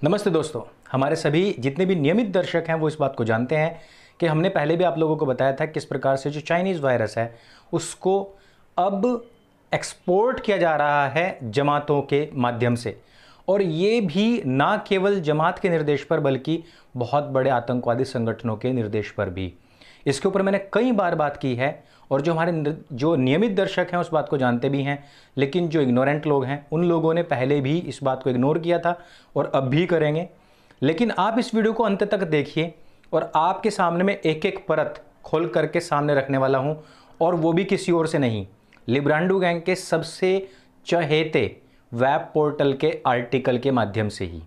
नमस्ते दोस्तों, हमारे सभी जितने भी नियमित दर्शक हैं वो इस बात को जानते हैं कि हमने पहले भी आप लोगों को बताया था किस प्रकार से जो चाइनीज़ वायरस है उसको अब एक्सपोर्ट किया जा रहा है जमातों के माध्यम से, और ये भी ना केवल जमात के निर्देश पर बल्कि बहुत बड़े आतंकवादी संगठनों के निर्देश पर भी। इसके ऊपर मैंने कई बार बात की है और जो हमारे जो नियमित दर्शक हैं उस बात को जानते भी हैं, लेकिन जो इग्नोरेंट लोग हैं उन लोगों ने पहले भी इस बात को इग्नोर किया था और अब भी करेंगे। लेकिन आप इस वीडियो को अंत तक देखिए और आपके सामने में एक एक परत खोल करके सामने रखने वाला हूं, और वो भी किसी और से नहीं, लिब्रांडो गैंग के सबसे चहेते वेब पोर्टल के आर्टिकल के माध्यम से ही।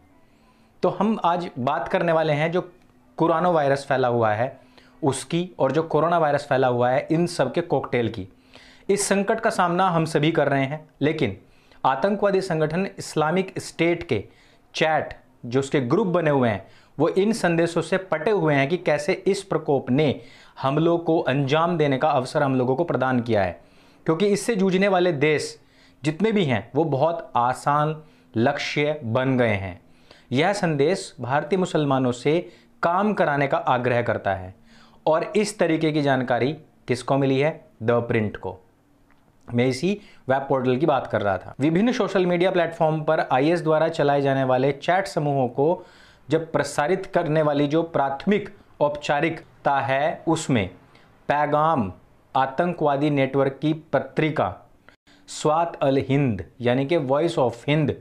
तो हम आज बात करने वाले हैं जो कोरोना वायरस फैला हुआ है उसकी, और जो कोरोना वायरस फैला हुआ है इन सब के कॉकटेल की। इस संकट का सामना हम सभी कर रहे हैं, लेकिन आतंकवादी संगठन इस्लामिक स्टेट के चैट जो उसके ग्रुप बने हुए हैं वो इन संदेशों से पटे हुए हैं कि कैसे इस प्रकोप ने हमलों को अंजाम देने का अवसर हम लोगों को प्रदान किया है, क्योंकि इससे जूझने वाले देश जितने भी हैं वो बहुत आसान लक्ष्य बन गए हैं। यह संदेश भारतीय मुसलमानों से काम कराने का आग्रह करता है, और इस तरीके की जानकारी किसको मिली है? द प्रिंट को। मैं इसी वेब पोर्टल की बात कर रहा था। विभिन्न सोशल मीडिया प्लेटफॉर्म पर आईएस द्वारा चलाए जाने वाले चैट समूहों को जब प्रसारित करने वाली जो प्राथमिक औपचारिकता है उसमें पैगाम आतंकवादी नेटवर्क की पत्रिका स्वात अल हिंद यानी कि वॉइस ऑफ हिंद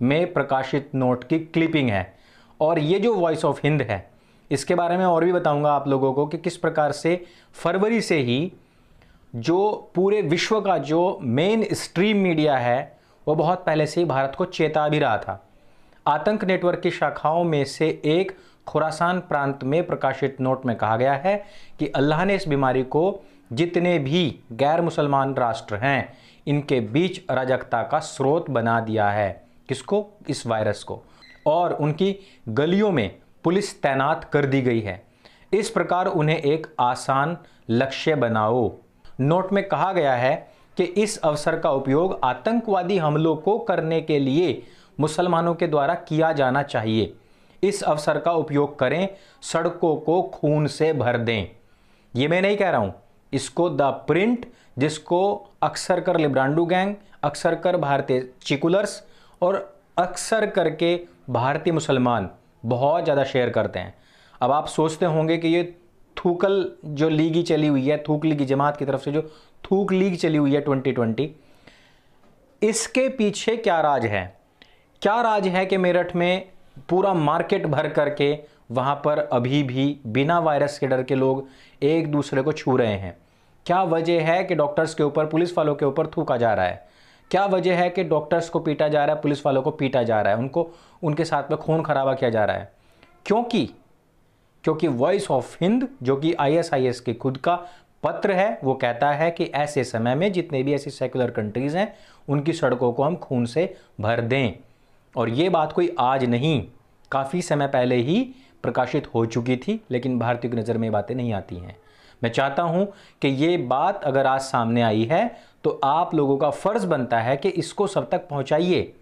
में प्रकाशित नोट की क्लिपिंग है। और ये जो वॉइस ऑफ हिंद है इसके बारे में और भी बताऊंगा आप लोगों को कि किस प्रकार से फरवरी से ही जो पूरे विश्व का जो मेन स्ट्रीम मीडिया है वो बहुत पहले से ही भारत को चेता भी रहा था। आतंक नेटवर्क की शाखाओं में से एक खुरासान प्रांत में प्रकाशित नोट में कहा गया है कि अल्लाह ने इस बीमारी को जितने भी गैर मुसलमान राष्ट्र हैं इनके बीच अराजकता का स्रोत बना दिया है। किसको? इस वायरस को। और उनकी गलियों में पुलिस तैनात कर दी गई है। इस प्रकार उन्हें एक आसान लक्ष्य बनाओ। नोट में कहा गया है कि इस अवसर का उपयोग आतंकवादी हमलों को करने के लिए मुसलमानों के द्वारा किया जाना चाहिए। इस अवसर का उपयोग करें, सड़कों को खून से भर दें। ये मैं नहीं कह रहा हूं, इसको द प्रिंट, जिसको अक्सर कर लिब्रांडो गैंग, अक्सर कर भारतीय चिकुलर्स और अक्सर करके भारतीय मुसलमान बहुत ज़्यादा शेयर करते हैं। अब आप सोचते होंगे कि ये थूकल जो लीग चली हुई है, थूक लीग जमात की तरफ से जो थूक लीग चली हुई है 2020, इसके पीछे क्या राज है? क्या राज है कि मेरठ में पूरा मार्केट भर करके वहाँ पर अभी भी बिना वायरस के डर के लोग एक दूसरे को छू रहे हैं? क्या वजह है कि डॉक्टर्स के ऊपर, पुलिस वालों के ऊपर थूका जा रहा है? क्या वजह है कि डॉक्टर्स को पीटा जा रहा है, पुलिस वालों को पीटा जा रहा है, उनको उनके साथ में खून खराबा किया जा रहा है? क्योंकि वॉइस ऑफ हिंद जो कि आईएसआईएस के खुद का पत्र है वो कहता है कि ऐसे समय में जितने भी ऐसी सेकुलर कंट्रीज हैं उनकी सड़कों को हम खून से भर दें। और ये बात कोई आज नहीं, काफ़ी समय पहले ही प्रकाशित हो चुकी थी, लेकिन भारतीयों की नज़र में ये बातें नहीं आती हैं। मैं चाहता हूं कि ये बात अगर आज सामने आई है तो आप लोगों का फर्ज बनता है कि इसको सब तक पहुंचाइए।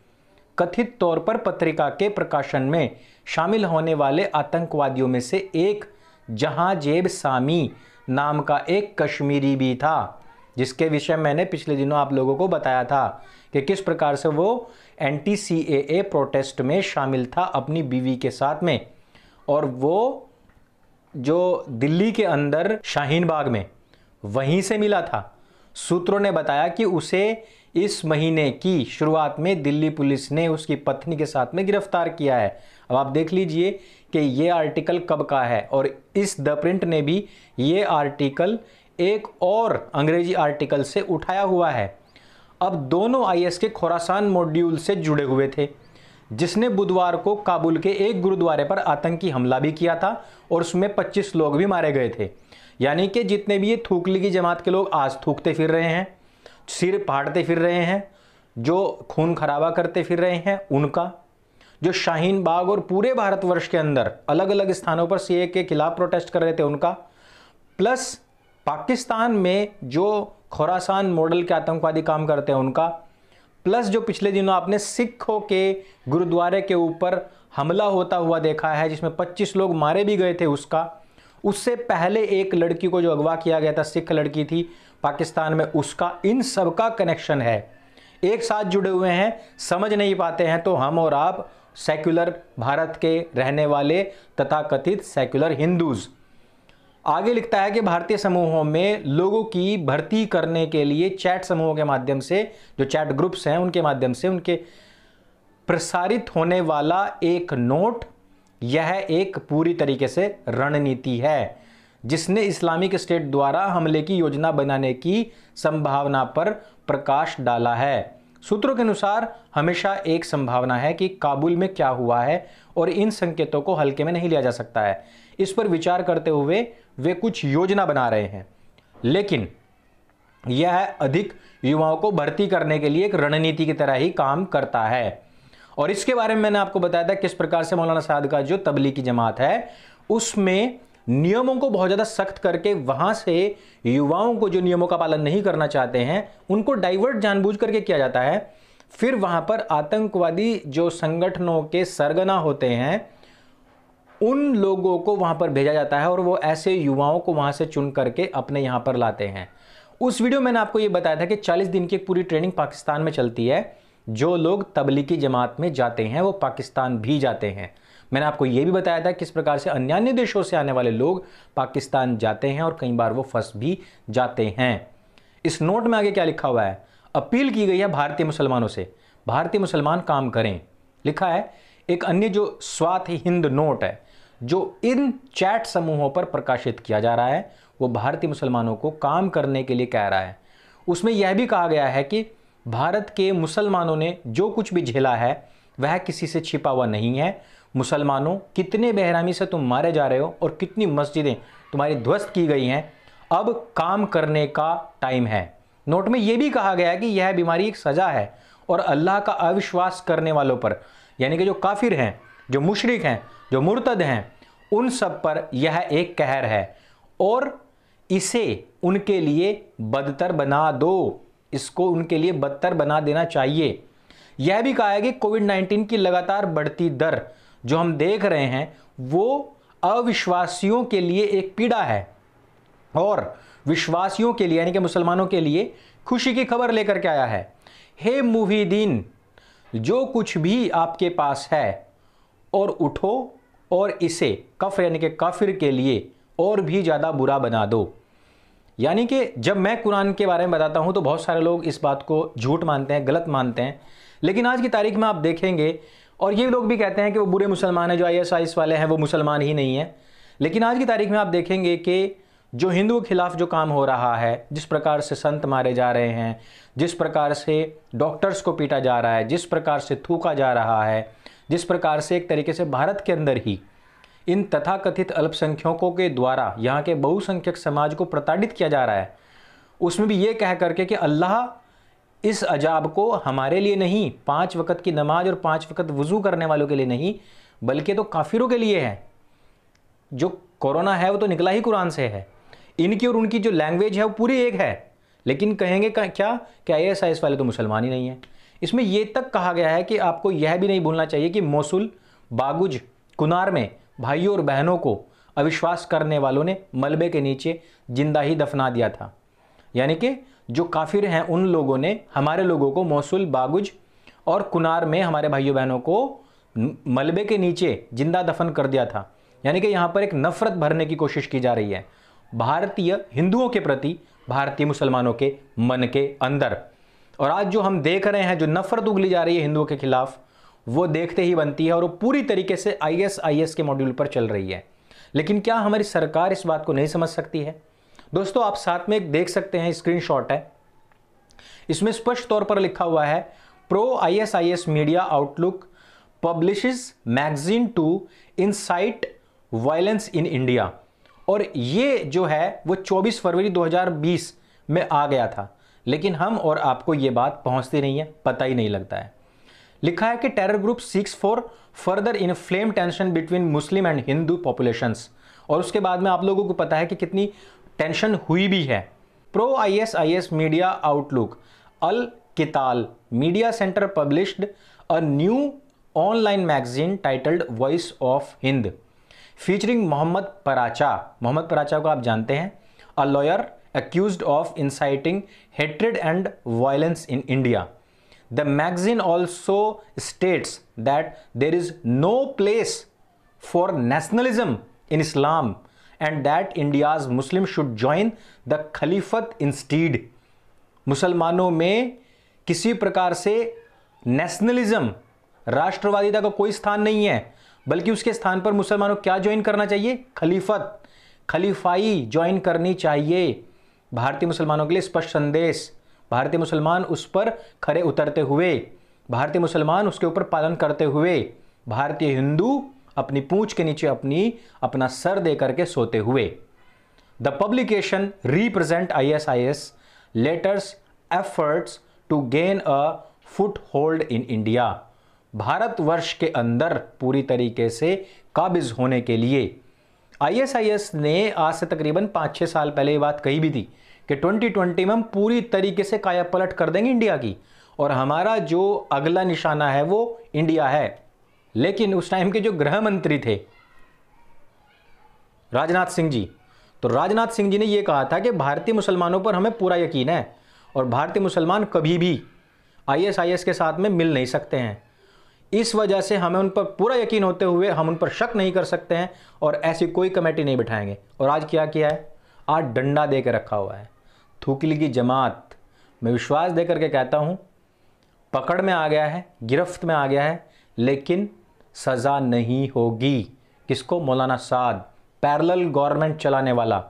कथित तौर पर पत्रिका के प्रकाशन में शामिल होने वाले आतंकवादियों में से एक जहांजेब सामी नाम का एक कश्मीरी भी था, जिसके विषय मैंने पिछले दिनों आप लोगों को बताया था कि किस प्रकार से वो एंटी सीएए प्रोटेस्ट में शामिल था अपनी बीवी के साथ में, और वो जो दिल्ली के अंदर शाहीन बाग में वहीं से मिला था। सूत्रों ने बताया कि उसे इस महीने की शुरुआत में दिल्ली पुलिस ने उसकी पत्नी के साथ में गिरफ्तार किया है। अब आप देख लीजिए कि ये आर्टिकल कब का है, और इस द प्रिंट ने भी ये आर्टिकल एक और अंग्रेजी आर्टिकल से उठाया हुआ है। अब दोनों आईएस के खुरासान मॉड्यूल से जुड़े हुए थे, जिसने बुधवार को काबुल के एक गुरुद्वारे पर आतंकी हमला भी किया था और उसमें 25 लोग भी मारे गए थे। यानी कि जितने भी ये थूक लीगी जमात के लोग आज थूकते फिर रहे हैं, सिर फाड़ते फिर रहे हैं, जो खून खराबा करते फिर रहे हैं, उनका, जो शाहीन बाग और पूरे भारतवर्ष के अंदर अलग अलग स्थानों पर सीए के खिलाफ प्रोटेस्ट कर रहे थे, उनका, प्लस पाकिस्तान में जो खुरासान मॉडल के आतंकवादी काम करते हैं उनका, प्लस जो पिछले दिनों आपने सिखों के गुरुद्वारे के ऊपर हमला होता हुआ देखा है जिसमें 25 लोग मारे भी गए थे उससे पहले एक लड़की को जो अगवा किया गया था, सिख लड़की थी पाकिस्तान में, उसका, इन सब का कनेक्शन है, एक साथ जुड़े हुए हैं। समझ नहीं पाते हैं तो हम और आप सेक्युलर भारत के रहने वाले तथाकथित सेक्युलर हिंदूज। आगे लिखता है कि भारतीय समूहों में लोगों की भर्ती करने के लिए चैट समूहों के माध्यम से, जो चैट ग्रुप्स हैं उनके माध्यम से उनके प्रसारित होने वाला एक नोट, यह एक पूरी तरीके से रणनीति है जिसने इस्लामिक स्टेट द्वारा हमले की योजना बनाने की संभावना पर प्रकाश डाला है। सूत्रों के अनुसार हमेशा एक संभावना है कि काबुल में क्या हुआ है और इन संकेतों को हल्के में नहीं लिया जा सकता है। इस पर विचार करते हुए वे कुछ योजना बना रहे हैं, लेकिन यह अधिक युवाओं को भर्ती करने के लिए एक रणनीति की तरह ही काम करता है। और इसके बारे में मैंने आपको बताया था किस प्रकार से मौलाना साद का जो तबलीगी जमात है उसमें नियमों को बहुत ज़्यादा सख्त करके वहां से युवाओं को, जो नियमों का पालन नहीं करना चाहते हैं, उनको डाइवर्ट जानबूझ करके किया जाता है। फिर वहां पर आतंकवादी जो संगठनों के सरगना होते हैं उन लोगों को वहां पर भेजा जाता है और वो ऐसे युवाओं को वहां से चुन करके अपने यहां पर लाते हैं। उस वीडियो में मैंने आपको ये बताया था कि 40 दिन की एक पूरी ट्रेनिंग पाकिस्तान में चलती है। जो लोग तबलीगी जमात में जाते हैं वो पाकिस्तान भी जाते हैं। मैंने आपको यह भी बताया था किस प्रकार से अन्य देशों से आने वाले लोग पाकिस्तान जाते हैं और कई बार वो फंस भी जाते हैं। इस नोट में आगे क्या लिखा हुआ है? अपील की गई है भारतीय मुसलमानों से, भारतीय मुसलमान काम करें। लिखा है एक अन्य जो स्वात हिंद नोट है जो इन चैट समूहों पर प्रकाशित किया जा रहा है, वो भारतीय मुसलमानों को काम करने के लिए कह रहा है। उसमें यह भी कहा गया है कि भारत के मुसलमानों ने जो कुछ भी झेला है वह किसी से छिपा हुआ नहीं है। मुसलमानों, कितने बेहरामी से तुम मारे जा रहे हो और कितनी मस्जिदें तुम्हारी ध्वस्त की गई हैं, अब काम करने का टाइम है। नोट में यह भी कहा गया है कि यह बीमारी एक सजा है और अल्लाह का अविश्वास करने वालों पर, यानी कि जो काफिर हैं, जो मुशरिक हैं, जो मुर्तद हैं, उन सब पर यह एक कहर है और इसे उनके लिए बदतर बना दो, इसको उनके लिए बदतर बना देना चाहिए। यह भी कहा है कि कोविड-19 की लगातार बढ़ती दर जो हम देख रहे हैं वो अविश्वासियों के लिए एक पीड़ा है और विश्वासियों के लिए, यानी कि मुसलमानों के लिए खुशी की खबर लेकर के आया है। हे मुहीदीन, जो कुछ भी आपके पास है और उठो और इसे कफर यानी कि काफिर के लिए और भी ज़्यादा बुरा बना दो। यानी कि जब मैं कुरान के बारे में बताता हूं तो बहुत सारे लोग इस बात को झूठ मानते हैं, गलत मानते हैं, लेकिन आज की तारीख में आप देखेंगे, और ये लोग भी कहते हैं कि वो बुरे मुसलमान हैं, जो ISIS वाले हैं वो मुसलमान ही नहीं है, लेकिन आज की तारीख में आप देखेंगे कि जो हिंदुओं के खिलाफ जो काम हो रहा है, जिस प्रकार से संत मारे जा रहे हैं, जिस प्रकार से डॉक्टर्स को पीटा जा रहा है, जिस प्रकार से थूका जा रहा है, जिस प्रकार से एक तरीके से भारत के अंदर ही इन तथाकथित अल्पसंख्यकों के द्वारा यहाँ के बहुसंख्यक समाज को प्रताड़ित किया जा रहा है, उसमें भी ये कह करके कि अल्लाह इस अजाब को हमारे लिए नहीं, 5 वक्त की नमाज और 5 वक्त वुजू करने वालों के लिए नहीं, बल्कि तो काफिरों के लिए है। जो कोरोना है वो तो निकला ही कुरान से है, इनकी और उनकी जो लैंग्वेज है वो पूरी एक है, लेकिन कहेंगे क्या ISIS वाले तो मुसलमान ही नहीं है। इसमें यह तक कहा गया है कि आपको यह भी नहीं भूलना चाहिए कि मोसुल, बागुज, कुनार में भाइयों और बहनों को अविश्वास करने वालों ने मलबे के नीचे जिंदा ही दफना दिया था। यानी कि जो काफिर हैं उन लोगों ने हमारे लोगों को मोसुल, बागुज और कुनार में हमारे भाइयों बहनों को मलबे के नीचे जिंदा दफन कर दिया था। यानी कि यहाँ पर एक नफरत भरने की कोशिश की जा रही है भारतीय हिंदुओं के प्रति, भारतीय मुसलमानों के मन के अंदर। और आज जो हम देख रहे हैं, जो नफरत उगली जा रही है हिंदुओं के खिलाफ, वो देखते ही बनती है और वो पूरी तरीके से ISIS के मॉड्यूल पर चल रही है। लेकिन क्या हमारी सरकार इस बात को नहीं समझ सकती है? दोस्तों, आप साथ में एक देख सकते हैं, स्क्रीनशॉट है, इसमें स्पष्ट तौर पर लिखा हुआ है pro ISIS media outlook publishes magazine to incite violence in India. और ये जो है वो 24 फरवरी 2020 में आ गया था, लेकिन हम और आपको ये बात पहुंचती नहीं है, पता ही नहीं लगता है। लिखा है कि terror group seeks for further inflame tension between Muslim and Hindu populations. और उसके बाद में आप लोगों को पता है कि कितनी टेंशन हुई भी है। Pro ISIS media outlook Al Qital media centre published a new online magazine titled Voice of Hind, featuring Mohammad Paracha. Mohammad Paracha को आप जानते हैं, a lawyer accused of inciting hatred and violence in India. The magazine also states that there is no place for nationalism in Islam and that India's Muslims should join the Caliphate instead. मुसलमानों में किसी प्रकार से nationalism, राष्ट्रवादिता का कोई स्थान नहीं है, बल्कि उसके स्थान पर मुसलमानों क्या ज्वाइन करना चाहिए? खलीफत, खलीफाई ज्वाइन करनी चाहिए। भारतीय मुसलमानों के लिए स्पष्ट संदेश, भारतीय मुसलमान उस पर खरे उतरते हुए, भारतीय मुसलमान उसके ऊपर पालन करते हुए, भारतीय हिंदू अपनी पूंछ के नीचे अपना सर दे करके सोते हुए। The publication represent ISIS letters efforts to gain a foothold in India. Bharatvarsh के अंदर पूरी तरीके से काबिज होने के लिए ISIS ने आज से तकरीबन 5-6 साल पहले ये बात कही भी थी कि 2020 में हम पूरी तरीके से काया पलट कर देंगे इंडिया की, और हमारा जो अगला निशाना है वो इंडिया है। लेकिन उस टाइम के जो गृह मंत्री थे राजनाथ सिंह जी, तो राजनाथ सिंह जी ने यह कहा था कि भारतीय मुसलमानों पर हमें पूरा यकीन है और भारतीय मुसलमान कभी भी ISIS के साथ में मिल नहीं सकते हैं। इस वजह से हमें उन पर पूरा यकीन होते हुए हम उन पर शक नहीं कर सकते हैं और ऐसी कोई कमेटी नहीं बिठाएंगे। और आज क्या किया है? आज डंडा दे के रखा हुआ है। थूकली की जमात, मैं विश्वास दे करके कहता हूं, पकड़ में आ गया है, गिरफ्त में आ गया है, लेकिन सज़ा नहीं होगी। किसको? मौलाना साद, पैरेलल गवर्नमेंट चलाने वाला।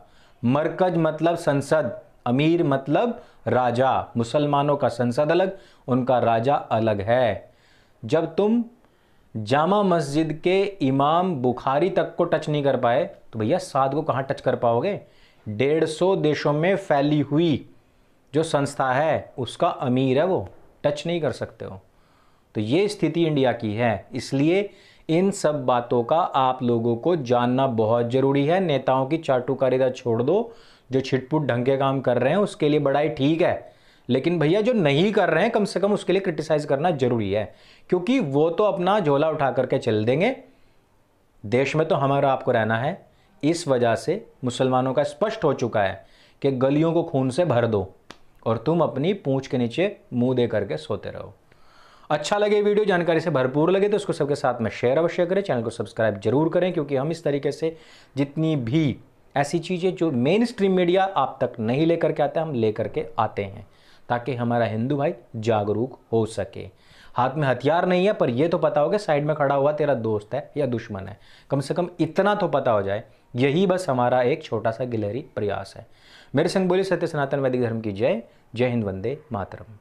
मरकज मतलब संसद, अमीर मतलब राजा। मुसलमानों का संसद अलग, उनका राजा अलग है। जब तुम जामा मस्जिद के इमाम बुखारी तक को टच नहीं कर पाए तो भैया साद को कहाँ टच कर पाओगे? 150 देशों में फैली हुई जो संस्था है उसका अमीर है, वो टच नहीं कर सकते हो। तो ये स्थिति इंडिया की है। इसलिए इन सब बातों का आप लोगों को जानना बहुत ज़रूरी है। नेताओं की चाटुकारिता छोड़ दो, जो छिटपुट ढंग के काम कर रहे हैं उसके लिए बड़ाई ठीक है, लेकिन भैया जो नहीं कर रहे हैं कम से कम उसके लिए क्रिटिसाइज करना जरूरी है, क्योंकि वो तो अपना झोला उठा करके चल देंगे। देश में तो हमारा आपको रहना है। इस वजह से मुसलमानों का स्पष्ट हो चुका है कि गलियों को खून से भर दो और तुम अपनी पूंछ के नीचे मुंह दे करके सोते रहो। अच्छा लगे वीडियो, जानकारी से भरपूर लगे तो उसको सबके साथ में शेयर अवश्य करें, चैनल को सब्सक्राइब जरूर करें, क्योंकि हम इस तरीके से जितनी भी ऐसी चीज़ें जो मेन स्ट्रीम मीडिया आप तक नहीं लेकर के आता, हम लेकर के आते हैं ताकि हमारा हिंदू भाई जागरूक हो सके। हाथ में हथियार नहीं है, पर यह तो पता हो कि साइड में खड़ा हुआ तेरा दोस्त है या दुश्मन है, कम से कम इतना तो पता हो जाए। यही बस हमारा एक छोटा सा गिलहरी प्रयास है। मेरे संग बोली सत्य सनातन वैदिक धर्म की जय। जय हिंद, वंदे मातरम।